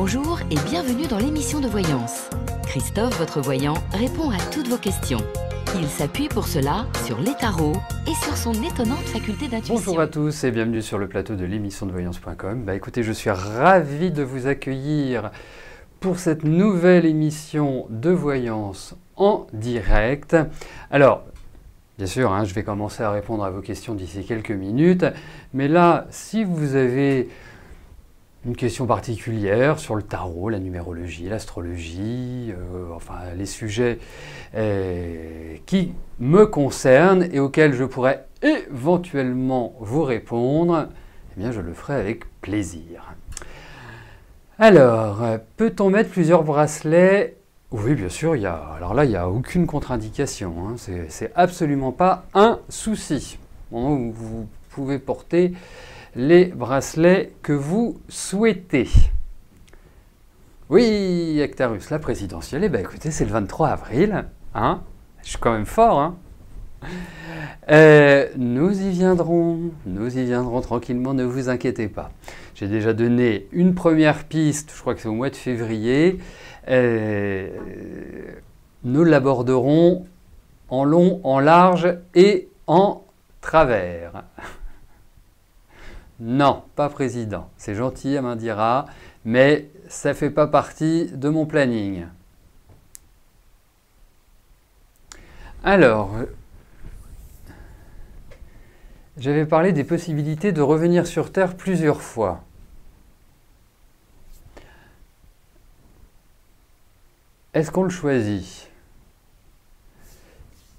Bonjour et bienvenue dans l'émission de voyance. Christophe, votre voyant, répond à toutes vos questions. Il s'appuie pour cela sur les tarots et sur son étonnante faculté d'intuition. Bonjour à tous et bienvenue sur le plateau de l'émission de voyance.com. Écoutez, je suis ravi de vous accueillir pour cette nouvelle émission de voyance en direct. Alors, bien sûr, je vais commencer à répondre à vos questions d'ici quelques minutes. Mais là, si vous avez une question particulière sur le tarot, la numérologie, l'astrologie, enfin les sujets qui me concernent et auxquels je pourrais éventuellement vous répondre, eh bien je le ferai avec plaisir. Alors, peut-on mettre plusieurs bracelets? Oui, bien sûr, alors là, il n'y a aucune contre-indication, c'est absolument pas un souci. Bon, vous pouvez porter les bracelets que vous souhaitez. Oui, Actarus, la présidentielle, écoutez, c'est le 23 avril, je suis quand même fort, nous y viendrons tranquillement, ne vous inquiétez pas. J'ai déjà donné une première piste, je crois que c'est au mois de février. Nous l'aborderons en long, en large et en travers. Non, pas président. C'est gentil, elle m'indira, mais ça ne fait pas partie de mon planning. Alors, j'avais parlé des possibilités de revenir sur Terre plusieurs fois. Est-ce qu'on le choisit?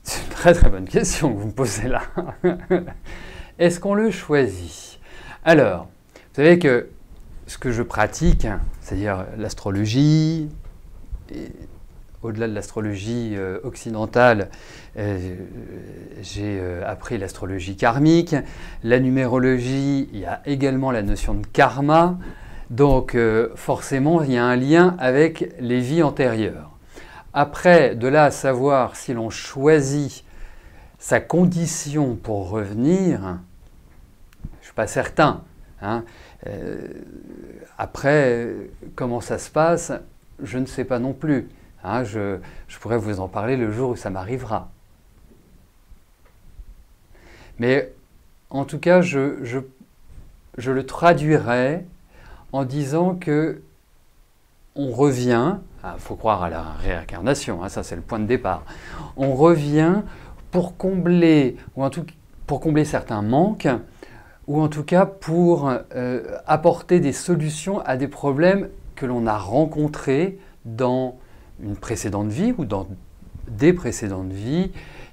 C'est une très très bonne question que vous me posez là. Est-ce qu'on le choisit? Alors, vous savez que ce que je pratique, c'est-à-dire l'astrologie, au-delà de l'astrologie occidentale, j'ai appris l'astrologie karmique, la numérologie, il y a également la notion de karma, donc forcément il y a un lien avec les vies antérieures. Après, de là à savoir si l'on choisit sa condition pour revenir, je ne suis pas certain. Après, comment ça se passe, je ne sais pas non plus. Je pourrais vous en parler le jour où ça m'arrivera. Mais en tout cas, je le traduirai en disant que on revient, il faut croire à la réincarnation, ça c'est le point de départ, on revient pour combler, ou en tout cas pour combler certains manques, ou en tout cas pour apporter des solutions à des problèmes que l'on a rencontrés dans une précédente vie ou dans des précédentes vies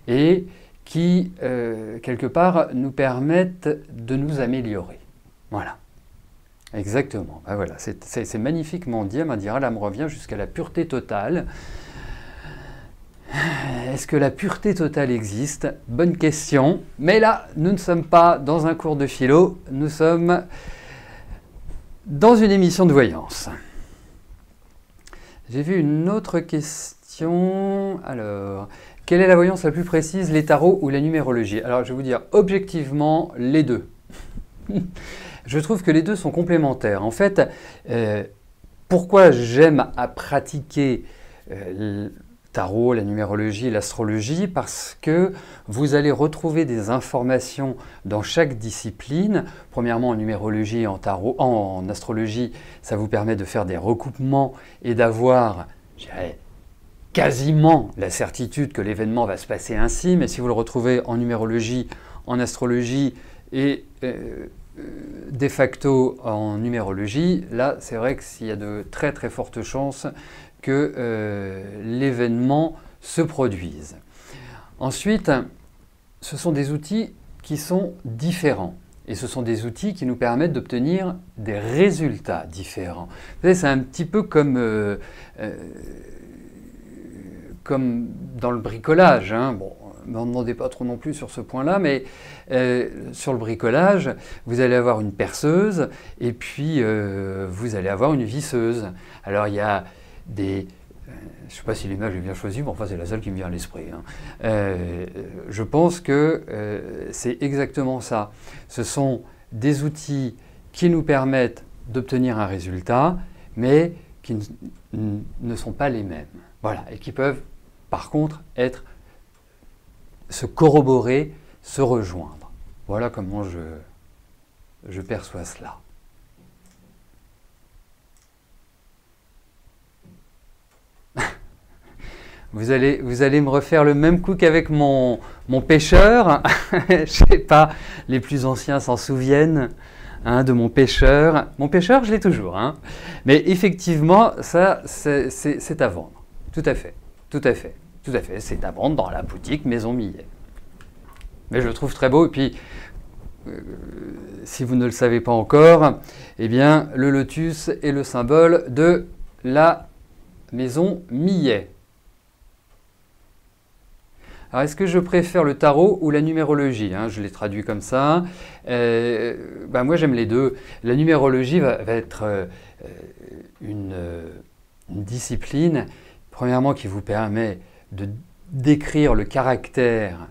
et qui, quelque part, nous permettent de nous améliorer. Voilà. Exactement. Voilà. C'est magnifiquement dit. Elle m'indira, là me revient jusqu'à la pureté totale. Est-ce que la pureté totale existe? Bonne question. Mais là, nous ne sommes pas dans un cours de philo, nous sommes dans une émission de voyance. J'ai vu une autre question. Alors, quelle est la voyance la plus précise, les tarots ou la numérologie? Alors, je vais vous dire objectivement les deux. Je trouve que les deux sont complémentaires. En fait, pourquoi j'aime à pratiquer le tarot, la numérologie et l'astrologie? Parce que vous allez retrouver des informations dans chaque discipline. Premièrement, en numérologie et en tarot, en astrologie, ça vous permet de faire des recoupements et d'avoir, je dirais, quasiment la certitude que l'événement va se passer ainsi. Mais si vous le retrouvez en numérologie, en astrologie et de facto en numérologie, là c'est vrai qu'il y a de très très fortes chances que l'événement se produise. Ensuite, ce sont des outils qui sont différents et ce sont des outils qui nous permettent d'obtenir des résultats différents. Vous savez, c'est un petit peu comme dans le bricolage. Bon, ne m'en demandez pas trop non plus sur ce point-là, mais sur le bricolage, vous allez avoir une perceuse et puis vous allez avoir une visseuse. Alors il y a des... je ne sais pas si l'image est bien choisie, mais enfin c'est la seule qui me vient à l'esprit. Je pense que c'est exactement ça. Ce sont des outils qui nous permettent d'obtenir un résultat, mais qui ne sont pas les mêmes. Voilà, et qui peuvent par contre se corroborer, se rejoindre. Voilà comment je perçois cela. Vous allez me refaire le même coup qu'avec mon pêcheur. Je ne sais pas, les plus anciens s'en souviennent hein, de mon pêcheur. Mon pêcheur, je l'ai toujours. Hein. Mais effectivement, ça, c'est à vendre. Tout à fait. Tout à fait. Tout à fait. C'est à vendre dans la boutique Maison Millet. Mais je le trouve très beau. Et puis, si vous ne le savez pas encore, eh bien, le lotus est le symbole de la Maison Millet. Alors, est-ce que je préfère le tarot ou la numérologie hein? Je l'ai traduit comme ça. Moi, j'aime les deux. La numérologie va être une discipline, premièrement, qui vous permet de décrire le caractère,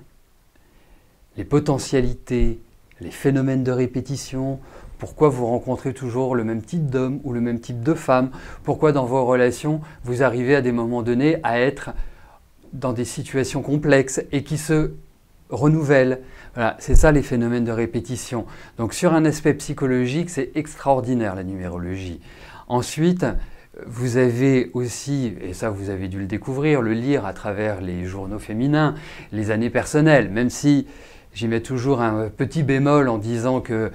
les potentialités, les phénomènes de répétition, pourquoi vous rencontrez toujours le même type d'homme ou le même type de femme, pourquoi dans vos relations, vous arrivez à des moments donnés à être dans des situations complexes et qui se renouvellent. Voilà, c'est ça les phénomènes de répétition. Donc sur un aspect psychologique, c'est extraordinaire la numérologie. Ensuite, vous avez aussi, et ça vous avez dû le découvrir, le lire à travers les journaux féminins, les années personnelles, même si j'y mets toujours un petit bémol en disant que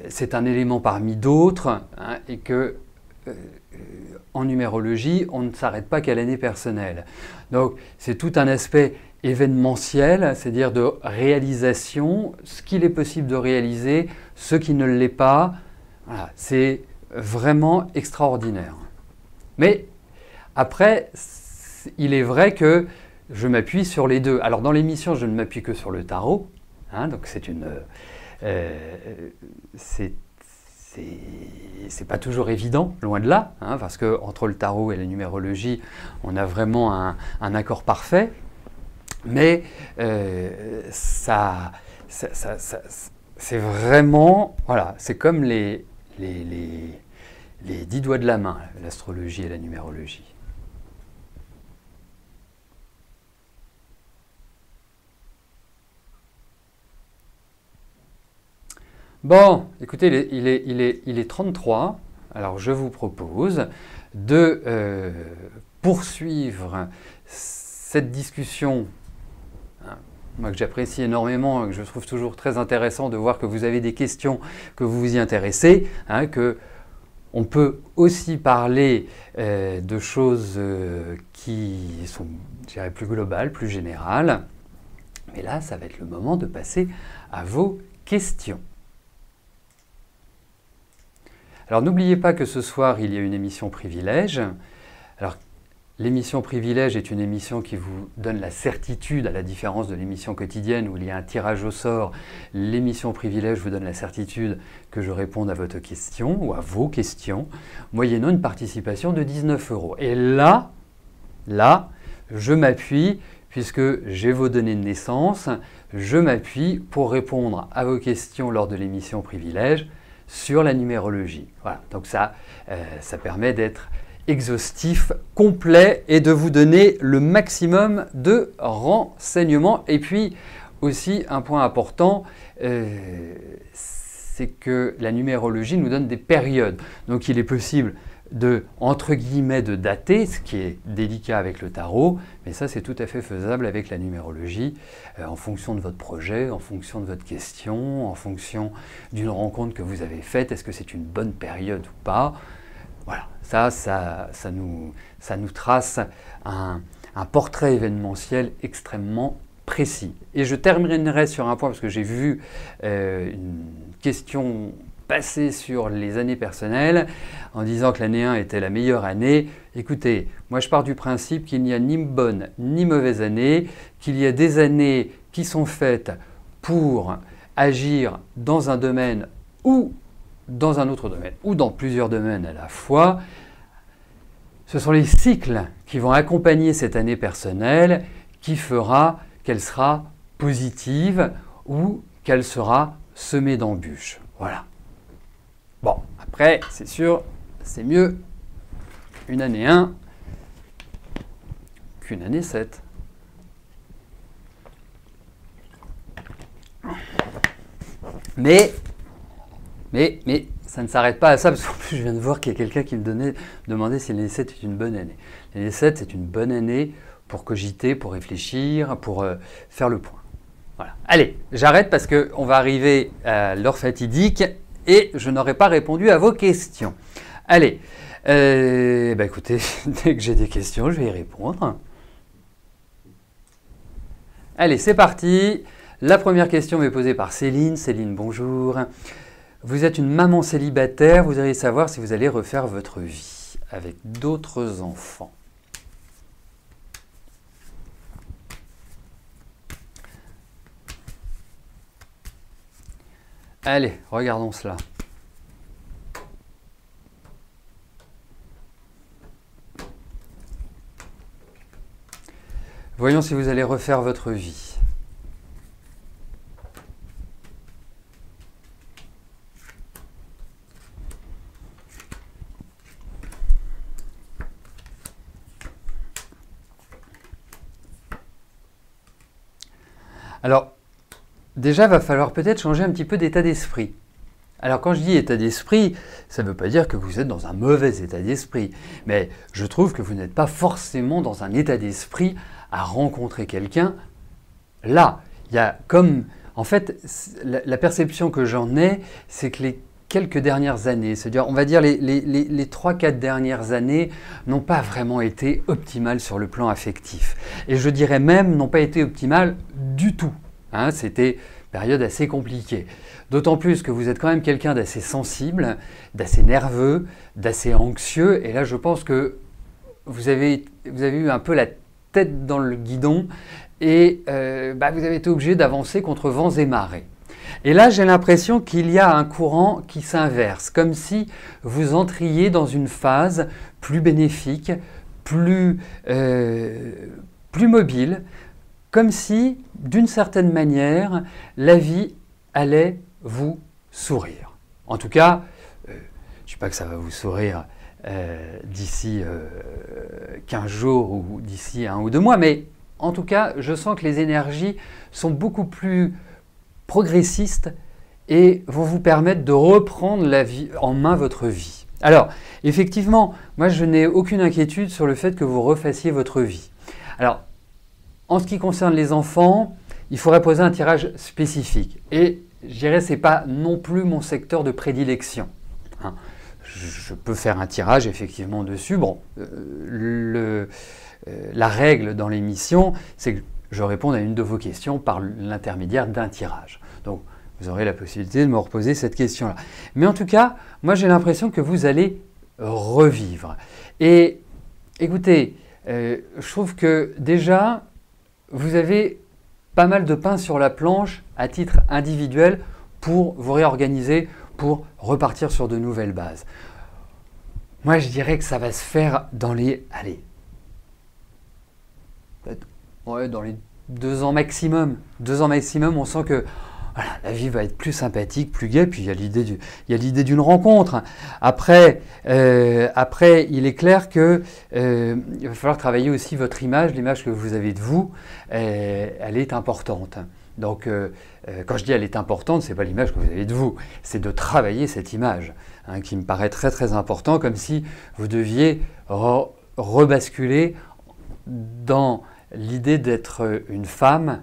c'est un élément parmi d'autres hein, et que en numérologie, on ne s'arrête pas qu'à l'année personnelle. Donc, c'est tout un aspect événementiel, c'est-à-dire de réalisation, ce qu'il est possible de réaliser, ce qui ne l'est pas. Voilà, c'est vraiment extraordinaire. Mais après, il est vrai que je m'appuie sur les deux. Alors, dans l'émission, je ne m'appuie que sur le tarot. Hein, donc, c'est pas toujours évident, loin de là, hein, parce qu'entre le tarot et la numérologie, on a vraiment un accord parfait, mais c'est vraiment, voilà, c'est comme les 10 doigts de la main, l'astrologie et la numérologie. Bon, écoutez, il est 33, alors je vous propose de poursuivre cette discussion, hein, moi que j'apprécie énormément, que je trouve toujours très intéressant de voir que vous avez des questions, que vous vous y intéressez, hein, que on peut aussi parler de choses qui sont, je dirais, plus globales, plus générales, mais là, ça va être le moment de passer à vos questions. Alors n'oubliez pas que ce soir, il y a une émission Privilège. Alors l'émission Privilège est une émission qui vous donne la certitude, à la différence de l'émission quotidienne où il y a un tirage au sort. L'émission Privilège vous donne la certitude que je réponde à votre question ou à vos questions, moyennant une participation de 19 €. Et là, je m'appuie, puisque j'ai vos données de naissance, je m'appuie pour répondre à vos questions lors de l'émission Privilège sur la numérologie. Voilà, donc ça permet d'être exhaustif, complet et de vous donner le maximum de renseignements. Et puis aussi un point important, c'est que la numérologie nous donne des périodes. Donc il est possible de, entre guillemets, de dater, ce qui est délicat avec le tarot, mais ça c'est tout à fait faisable avec la numérologie, en fonction de votre projet, en fonction de votre question, en fonction d'une rencontre que vous avez faite, est-ce que c'est une bonne période ou pas. Voilà, ça nous trace un portrait événementiel extrêmement précis. Et je terminerai sur un point, parce que j'ai vu une question passer sur les années personnelles en disant que l'année 1 était la meilleure année. Écoutez, moi je pars du principe qu'il n'y a ni bonne ni mauvaise année, qu'il y a des années qui sont faites pour agir dans un domaine ou dans un autre domaine, ou dans plusieurs domaines à la fois. Ce sont les cycles qui vont accompagner cette année personnelle qui fera qu'elle sera positive ou qu'elle sera semée d'embûches. Voilà. Bon, après, c'est sûr, c'est mieux une année 1 qu'une année 7. Mais, ça ne s'arrête pas à ça, parce qu'en plus, je viens de voir qu'il y a quelqu'un qui me demandait si l'année 7 est une bonne année. L'année 7, c'est une bonne année pour cogiter, pour réfléchir, pour faire le point. Voilà. Allez, j'arrête parce qu'on va arriver à l'heure fatidique et je n'aurai pas répondu à vos questions. Allez, écoutez, dès que j'ai des questions, je vais y répondre. Allez, c'est parti. La première question m'est posée par Céline. Céline, bonjour. Vous êtes une maman célibataire, vous allez savoir si vous allez refaire votre vie avec d'autres enfants. Allez, regardons cela. Voyons si vous allez refaire votre vie. Alors, déjà, il va falloir peut-être changer un petit peu d'état d'esprit. Alors, quand je dis état d'esprit, ça ne veut pas dire que vous êtes dans un mauvais état d'esprit. Mais je trouve que vous n'êtes pas forcément dans un état d'esprit à rencontrer quelqu'un. Là, il y a comme... En fait, la perception que j'en ai, c'est que les quelques dernières années, c'est-à-dire, on va dire les 3-4 dernières années, n'ont pas vraiment été optimales sur le plan affectif. Et je dirais même, n'ont pas été optimales du tout. Hein, c'était une période assez compliquée. D'autant plus que vous êtes quand même quelqu'un d'assez sensible, d'assez nerveux, d'assez anxieux. Et là, je pense que vous avez eu un peu la tête dans le guidon et vous avez été obligé d'avancer contre vents et marées. Et là, j'ai l'impression qu'il y a un courant qui s'inverse, comme si vous entriez dans une phase plus bénéfique, plus mobile, comme si, d'une certaine manière, la vie allait vous sourire. En tout cas, je ne dis pas que ça va vous sourire d'ici 15 jours ou d'ici 1 ou 2 mois, mais en tout cas, je sens que les énergies sont beaucoup plus progressistes et vont vous permettre de reprendre en main votre vie. Alors, effectivement, moi je n'ai aucune inquiétude sur le fait que vous refassiez votre vie. Alors, en ce qui concerne les enfants, il faudrait poser un tirage spécifique. Et je dirais que ce n'est pas non plus mon secteur de prédilection. Hein. Je peux faire un tirage effectivement dessus. Bon, la règle dans l'émission, c'est que je réponds à une de vos questions par l'intermédiaire d'un tirage. Donc, vous aurez la possibilité de me reposer cette question-là. Mais en tout cas, moi j'ai l'impression que vous allez revivre. Et écoutez, je trouve que déjà, vous avez pas mal de pain sur la planche à titre individuel pour vous réorganiser, pour repartir sur de nouvelles bases. Moi, je dirais que ça va se faire dans les... Allez, dans les 2 ans maximum. 2 ans maximum, on sent que voilà, la vie va être plus sympathique, plus gaie, puis il y a l'idée d'une rencontre. Après, il est clair que il va falloir travailler aussi votre image, l'image que vous avez de vous, elle est importante. Donc, quand je dis elle est importante, ce n'est pas l'image que vous avez de vous, c'est de travailler cette image, hein, qui me paraît très très important, comme si vous deviez rebasculer dans l'idée d'être une femme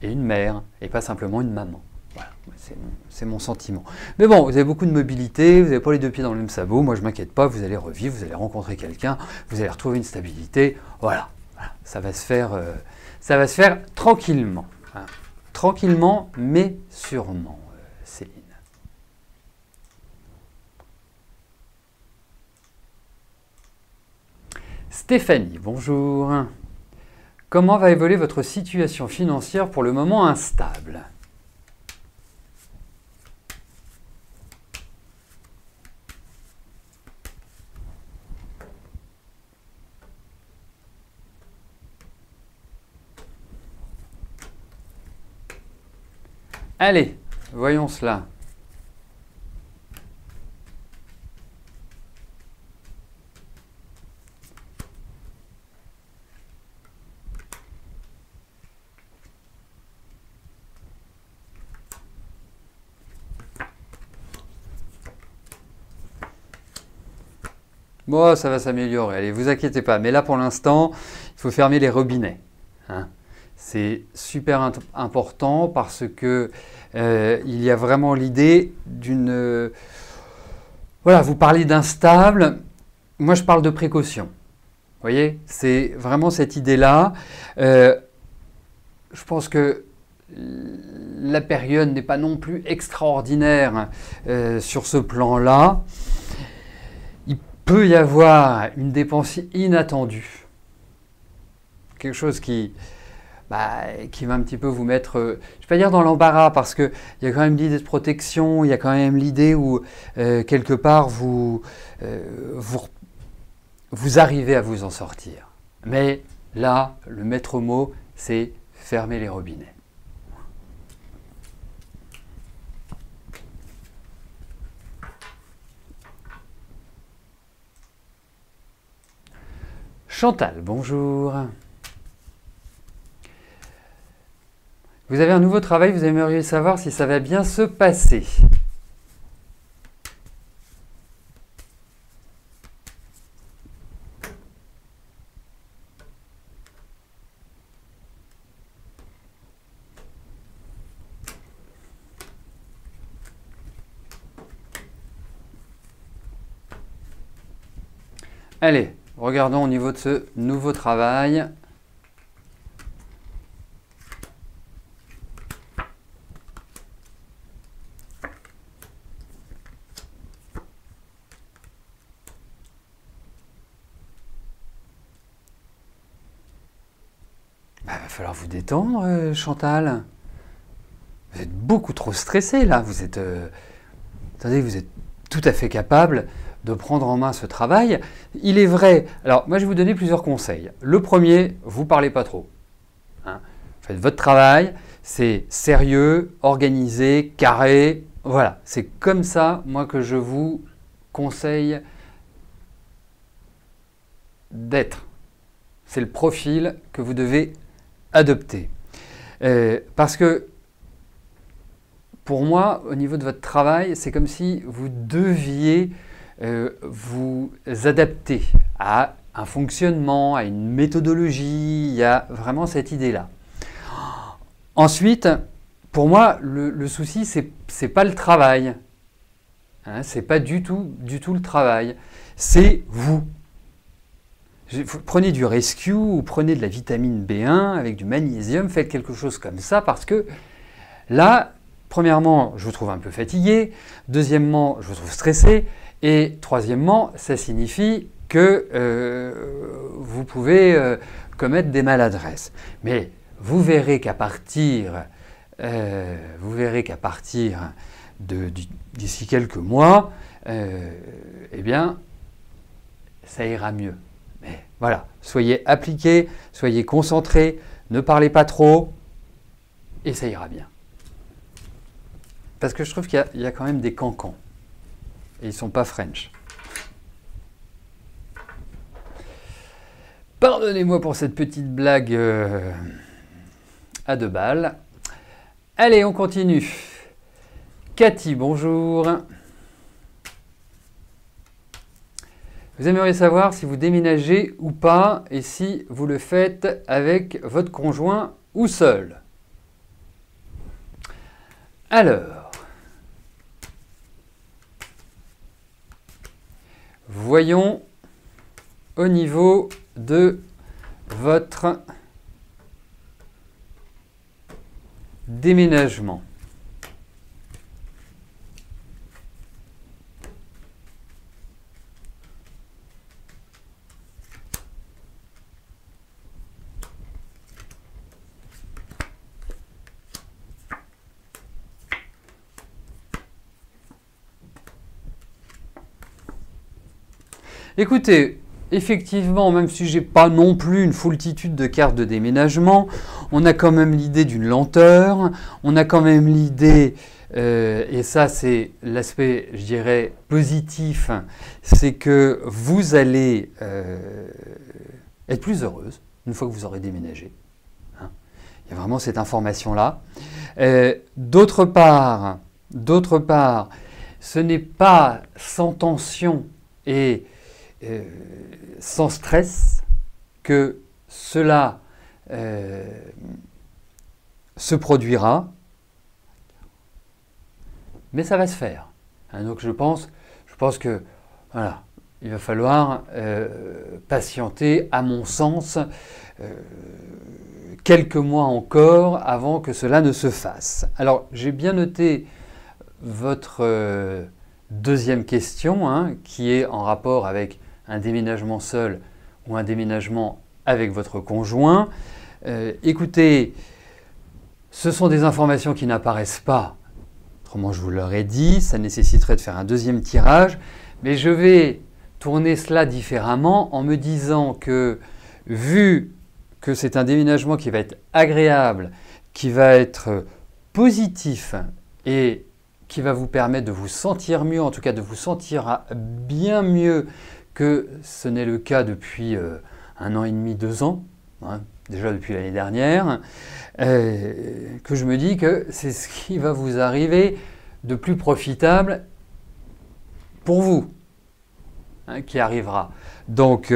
et une mère, et pas simplement une maman. Voilà, c'est mon sentiment. Mais bon, vous avez beaucoup de mobilité, vous n'avez pas les 2 pieds dans le même sabot, moi je ne m'inquiète pas, vous allez revivre, vous allez rencontrer quelqu'un, vous allez retrouver une stabilité, voilà. Ça va se faire tranquillement. Hein. Tranquillement, mais sûrement, Céline. Stéphanie, bonjour. Comment va évoluer votre situation financière pour le moment instable? Allez, voyons cela. Bon, ça va s'améliorer, allez, vous inquiétez pas. Mais là, pour l'instant, il faut fermer les robinets, hein. C'est super important parce que il y a vraiment l'idée d'une... voilà, vous parlez d'instable, moi je parle de précaution. Vous voyez, c'est vraiment cette idée-là. Je pense que la période n'est pas non plus extraordinaire sur ce plan-là. Il peut y avoir une dépense inattendue. Quelque chose qui va un petit peu vous mettre, je ne vais pas dire dans l'embarras, parce qu'il y a quand même l'idée de protection, il y a quand même l'idée où, quelque part, vous arrivez à vous en sortir. Mais là, le maître mot, c'est fermer les robinets. Chantal, bonjour. Vous avez un nouveau travail, vous aimeriez savoir si ça va bien se passer. Allez, regardons au niveau de ce nouveau travail. Il va falloir vous détendre, Chantal. Vous êtes beaucoup trop stressé là. Vous êtes, attendez, vous êtes tout à fait capable de prendre en main ce travail. Il est vrai. Alors, moi, je vais vous donner plusieurs conseils. Le premier, vous parlez pas trop. Hein. Faites votre travail. C'est sérieux, organisé, carré. Voilà. C'est comme ça, moi, que je vous conseille d'être. C'est le profil que vous devez adopter. Parce que pour moi, au niveau de votre travail, c'est comme si vous deviez vous adapter à un fonctionnement, à une méthodologie. Il y a vraiment cette idée-là. Ensuite, pour moi, le souci, c'est pas le travail. Hein, c'est pas du tout le travail. C'est vous. Prenez du rescue ou prenez de la vitamine B1 avec du magnésium, faites quelque chose comme ça parce que là, premièrement, je vous trouve un peu fatigué, deuxièmement, je vous trouve stressé et troisièmement, ça signifie que vous pouvez commettre des maladresses. Mais vous verrez qu'à partir, d'ici quelques mois, eh bien, ça ira mieux. Mais voilà, soyez appliqués, soyez concentrés, ne parlez pas trop, et ça ira bien. Parce que je trouve qu'il y a quand même des cancans. Et ils ne sont pas French. Pardonnez-moi pour cette petite blague à 2 balles. Allez, on continue. Cathy, bonjour. Vous aimeriez savoir si vous déménagez ou pas et si vous le faites avec votre conjoint ou seul. Alors, voyons au niveau de votre déménagement. Écoutez, effectivement, même si j'ai pas non plus une foultitude de cartes de déménagement, on a quand même l'idée d'une lenteur, on a quand même l'idée, et ça c'est l'aspect, je dirais, positif, c'est que vous allez être plus heureuse une fois que vous aurez déménagé. Hein. Il y a vraiment cette information-là. D'autre part, ce n'est pas sans tension et sans stress que cela se produira, mais ça va se faire. Hein, donc je pense que voilà, il va falloir patienter, à mon sens, quelques mois encore avant que cela ne se fasse. Alors j'ai bien noté votre deuxième question, hein, qui est en rapport avec un déménagement seul ou un déménagement avec votre conjoint. Écoutez, ce sont des informations qui n'apparaissent pas. Autrement, je vous l'aurais dit, ça nécessiterait de faire un deuxième tirage. Mais je vais tourner cela différemment en me disant que, vu que c'est un déménagement qui va être agréable, qui va être positif et qui va vous permettre de vous sentir mieux, en tout cas de vous sentir bien mieux que ce n'est le cas depuis 1 an et demi, 2 ans, hein, déjà depuis l'année dernière, que je me dis que c'est ce qui va vous arriver de plus profitable pour vous, hein, qui arrivera. Donc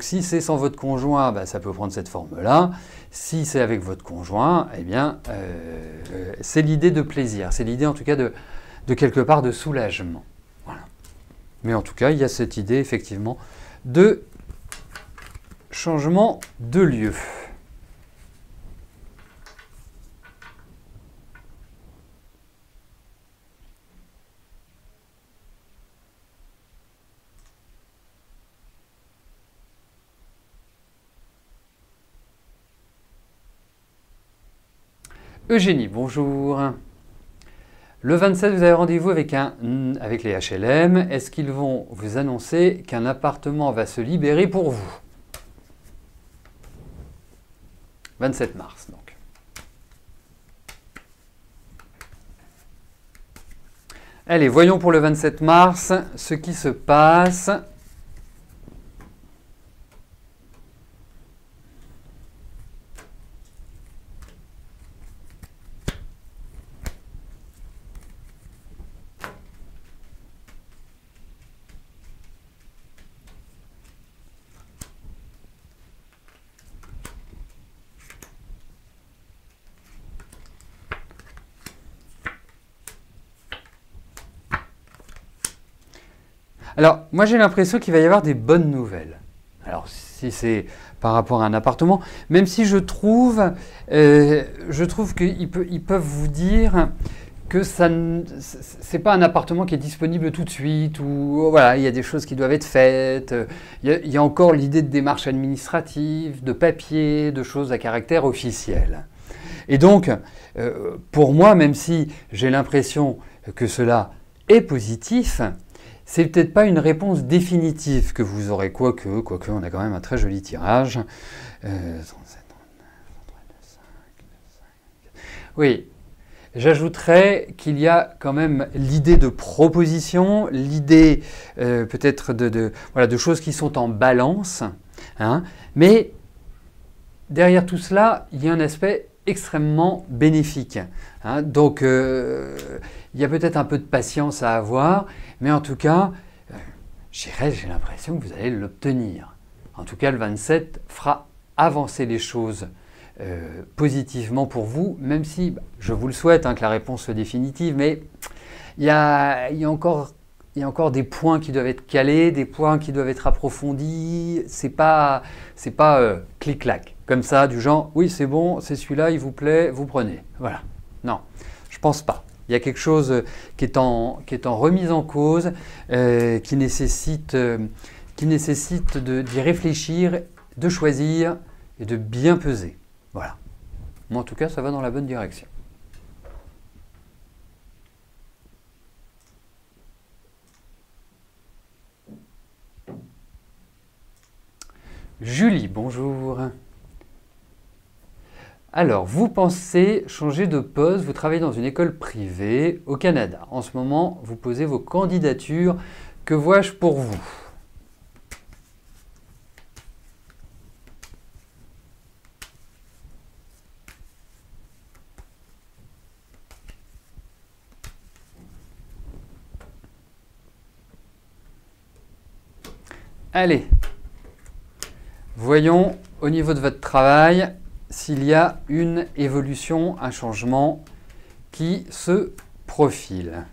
si c'est sans votre conjoint, bah, ça peut prendre cette forme-là. Si c'est avec votre conjoint, eh bien, c'est l'idée de plaisir, c'est l'idée en tout cas de quelque part de soulagement. Voilà. Mais en tout cas, il y a cette idée effectivement de changement de lieu. Eugénie, bonjour. Le 27, vous avez rendez-vous avec les HLM. Est-ce qu'ils vont vous annoncer qu'un appartement va se libérer pour vous? 27 mars, donc. Allez, voyons pour le 27 mars ce qui se passe. Alors, moi j'ai l'impression qu'il va y avoir des bonnes nouvelles. Alors, si c'est par rapport à un appartement, même si je trouve qu'ils peuvent vous dire que c'est pas un appartement qui est disponible tout de suite, ou voilà, il y a des choses qui doivent être faites, il y a encore l'idée de démarches administratives, de papiers, de choses à caractère officiel. Et donc, pour moi, même si j'ai l'impression que cela est positif, c'est peut-être pas une réponse définitive que vous aurez, quoique on a quand même un très joli tirage. Oui, j'ajouterais qu'il y a quand même l'idée de proposition, l'idée peut-être de choses qui sont en balance, hein, mais derrière tout cela, il y a un aspect extrêmement bénéfique. Hein, donc, il y a peut-être un peu de patience à avoir, mais en tout cas, j'ai l'impression que vous allez l'obtenir. En tout cas, le 27 fera avancer les choses positivement pour vous, même si, je vous le souhaite, hein, que la réponse soit définitive, mais il y a encore des points qui doivent être calés, des points qui doivent être approfondis. C'est pas clic-clac, comme ça, du genre, oui, c'est bon, c'est celui-là, il vous plaît, vous prenez. Voilà. Non, je pense pas. Il y a quelque chose qui est en remise en cause, qui nécessite d'y réfléchir, de choisir et de bien peser. Voilà. Moi, en tout cas, ça va dans la bonne direction. Julie, bonjour. Alors, vous pensez changer de poste, vous travaillez dans une école privée au Canada. En ce moment, vous posez vos candidatures. Que vois-je pour vous? Allez, voyons au niveau de votre travail s'il y a une évolution, un changement qui se profile.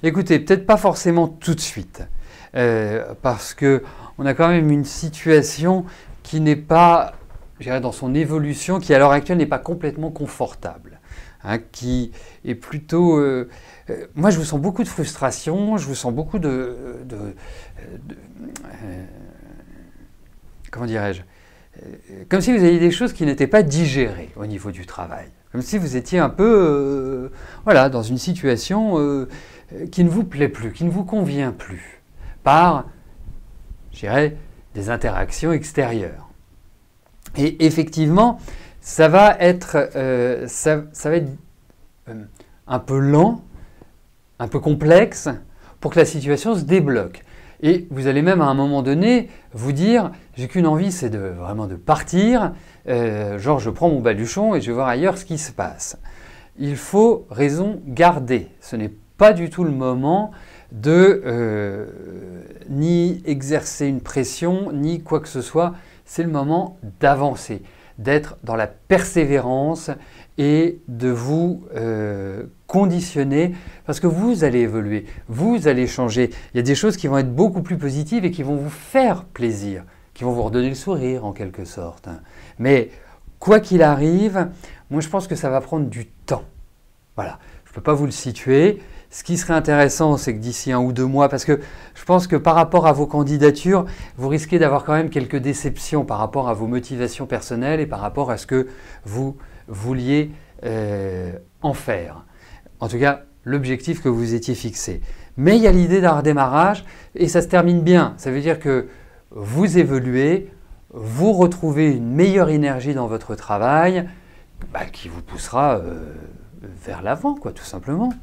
Écoutez, peut-être pas forcément tout de suite, parce que on a quand même une situation qui n'est pas, je dirais, dans son évolution, qui à l'heure actuelle n'est pas complètement confortable, hein, qui est plutôt... moi, je vous sens beaucoup de frustration, je vous sens beaucoup comment dirais-je, comme si vous aviez des choses qui n'étaient pas digérées au niveau du travail, comme si vous étiez un peu, voilà, dans une situation qui ne vous plaît plus, qui ne vous convient plus, par, je dirais, des interactions extérieures. Et effectivement, ça va être un peu lent, un peu complexe, pour que la situation se débloque. Et vous allez même à un moment donné vous dire, j'ai qu'une envie, c'est vraiment de partir, genre je prends mon baluchon et je vais voir ailleurs ce qui se passe. Il faut raison garder. Ce n'est pas du tout le moment de ni exercer une pression, ni quoi que ce soit. C'est le moment d'avancer, d'être dans la persévérance et de vous conditionner parce que vous allez évoluer, vous allez changer. Il y a des choses qui vont être beaucoup plus positives et qui vont vous faire plaisir, qui vont vous redonner le sourire en quelque sorte. Mais quoi qu'il arrive, moi je pense que ça va prendre du temps. Voilà, je ne peux pas vous le situer. Ce qui serait intéressant, c'est que d'ici 1 ou 2 mois, parce que je pense que par rapport à vos candidatures, vous risquez d'avoir quand même quelques déceptions par rapport à vos motivations personnelles et par rapport à ce que vous vouliez en faire. En tout cas, l'objectif que vous étiez fixé. Mais il y a l'idée d'un redémarrage et ça se termine bien. Ça veut dire que vous évoluez, vous retrouvez une meilleure énergie dans votre travail qui vous poussera vers l'avant, quoi, tout simplement.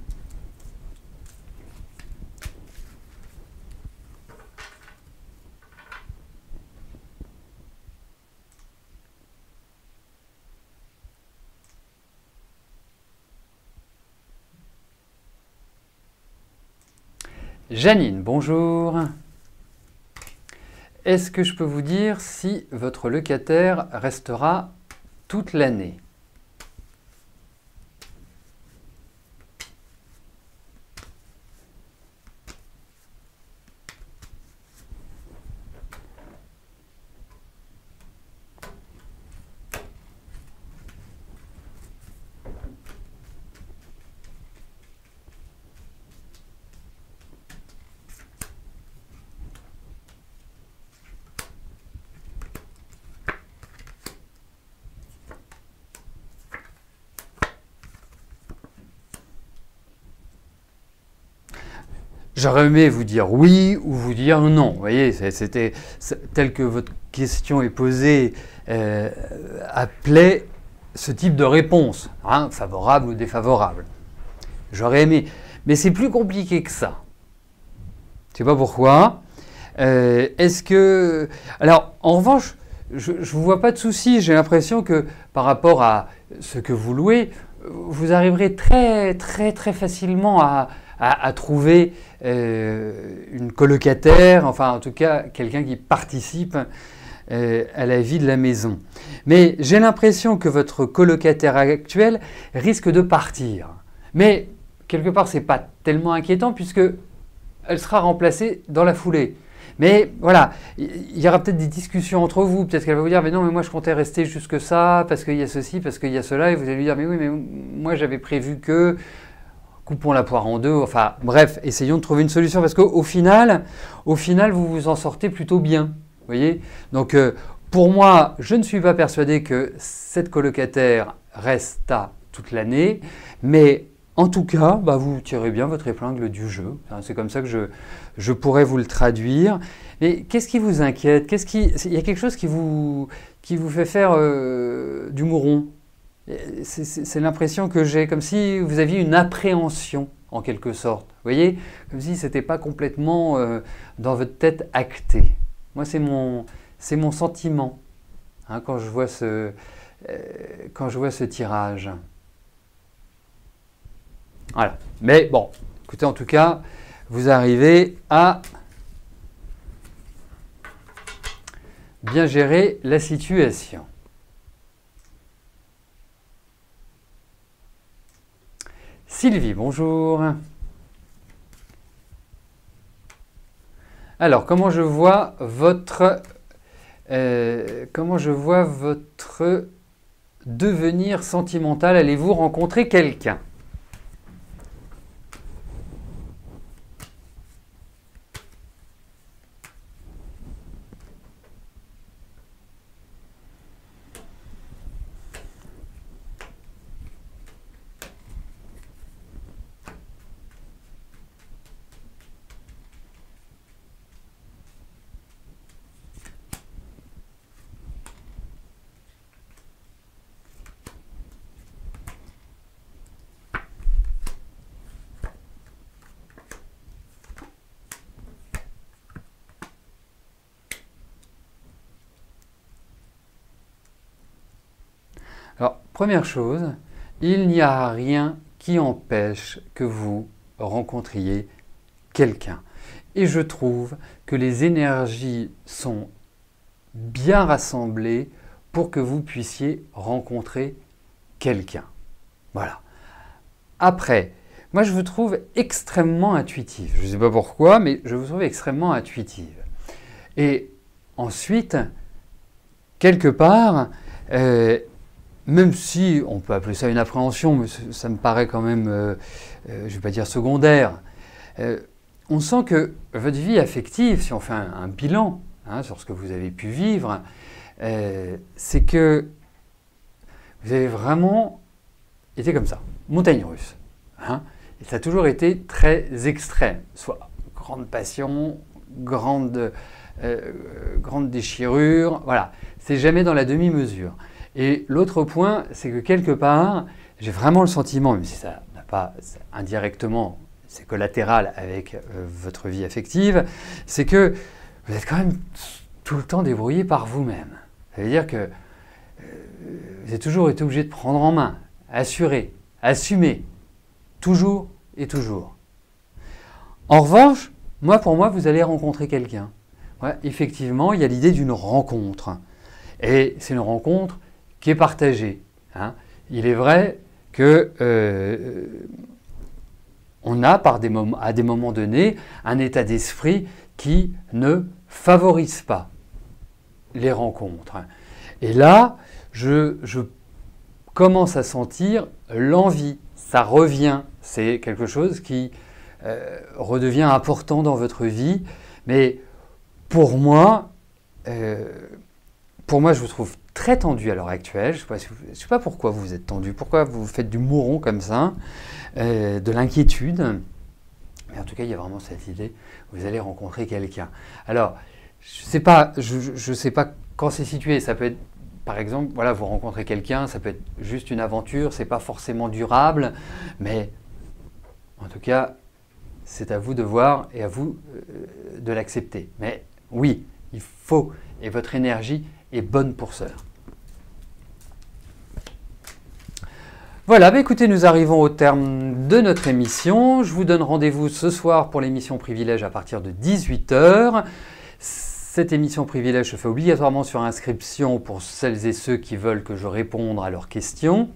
Janine, bonjour. Est-ce que je peux vous dire si votre locataire restera toute l'année ? J'aurais aimé vous dire oui ou vous dire non. Vous voyez, c'était tel que votre question est posée, appelait ce type de réponse, hein, favorable ou défavorable. J'aurais aimé. Mais c'est plus compliqué que ça. Je ne sais pas pourquoi. Est-ce que... Alors, en revanche, je ne vous vois pas de souci. J'ai l'impression que par rapport à ce que vous louez, vous arriverez très facilement à trouver une colocataire, enfin en tout cas quelqu'un qui participe à la vie de la maison. Mais j'ai l'impression que votre colocataire actuel risque de partir. Mais quelque part, ce n'est pas tellement inquiétant puisque elle sera remplacée dans la foulée. Mais voilà, il y aura peut-être des discussions entre vous. Peut-être qu'elle va vous dire, mais non, mais moi je comptais rester jusque ça, parce qu'il y a ceci, parce qu'il y a cela. Et vous allez lui dire, mais oui, mais moi j'avais prévu que... Coupons la poire en deux. Enfin, bref, essayons de trouver une solution. Parce qu'au final, vous vous en sortez plutôt bien. Vous voyez ? Donc, pour moi, je ne suis pas persuadé que cette colocataire resta toute l'année. Mais en tout cas, vous tirez bien votre épingle du jeu. Enfin, c'est comme ça que je pourrais vous le traduire. Mais qu'est-ce qui vous inquiète ? Il y a quelque chose qui vous fait faire du mouron ? C'est l'impression que j'ai, comme si vous aviez une appréhension en quelque sorte. Vous voyez ? Comme si ce n'était pas complètement dans votre tête acté. Moi, c'est mon sentiment. Hein, quand je vois quand je vois ce tirage. Voilà. Mais bon, écoutez, en tout cas, vous arrivez à bien gérer la situation. Sylvie, bonjour. Alors, comment je vois votre devenir sentimental? Allez-vous rencontrer quelqu'un? Alors, première chose, il n'y a rien qui empêche que vous rencontriez quelqu'un. Et je trouve que les énergies sont bien rassemblées pour que vous puissiez rencontrer quelqu'un. Voilà. Après, moi je vous trouve extrêmement intuitive. Je ne sais pas pourquoi, mais je vous trouve extrêmement intuitive. Et ensuite, quelque part, même si on peut appeler ça une appréhension, mais ça me paraît quand même, je ne vais pas dire secondaire, on sent que votre vie affective, si on fait un bilan sur ce que vous avez pu vivre, c'est que vous avez vraiment été comme ça, montagne russe. Et ça a toujours été très extrême, soit grande passion, grande déchirure, voilà. C'est jamais dans la demi-mesure. Et l'autre point, c'est que quelque part, j'ai vraiment le sentiment, même si ça n'a pas indirectement, c'est collatéral avec votre vie affective, c'est que vous êtes quand même tout le temps débrouillé par vous-même. Ça veut dire que vous avez toujours été obligé de prendre en main, assurer, assumer, toujours et toujours. En revanche, pour moi, vous allez rencontrer quelqu'un. Ouais, effectivement, il y a l'idée d'une rencontre. Et c'est une rencontre qui est partagée. Il est vrai que on a à des moments donnés un état d'esprit qui ne favorise pas les rencontres. Et là, je commence à sentir l'envie. Ça revient. C'est quelque chose qui redevient important dans votre vie. Mais pour moi, je vous trouve très tendu à l'heure actuelle. Je ne sais pas pourquoi vous êtes tendu, pourquoi vous faites du mouron comme ça, de l'inquiétude. Mais en tout cas, il y a vraiment cette idée, vous allez rencontrer quelqu'un. Alors, je ne sais pas quand c'est situé. Ça peut être, par exemple, voilà, vous rencontrez quelqu'un, ça peut être juste une aventure, ce n'est pas forcément durable, mais en tout cas, c'est à vous de voir et à vous de l'accepter. Mais oui, il faut, et votre énergie est bonne pour cela. Voilà, écoutez, nous arrivons au terme de notre émission. Je vous donne rendez-vous ce soir pour l'émission Privilège à partir de 18 h. Cette émission Privilège se fait obligatoirement sur inscription pour celles et ceux qui veulent que je réponde à leurs questions,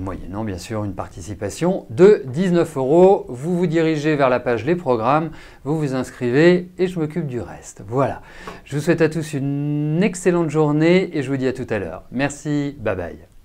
moyennant bien sûr une participation de 19 €. Vous vous dirigez vers la page Les Programmes, vous vous inscrivez et je m'occupe du reste. Voilà, je vous souhaite à tous une excellente journée et je vous dis à tout à l'heure. Merci, bye bye.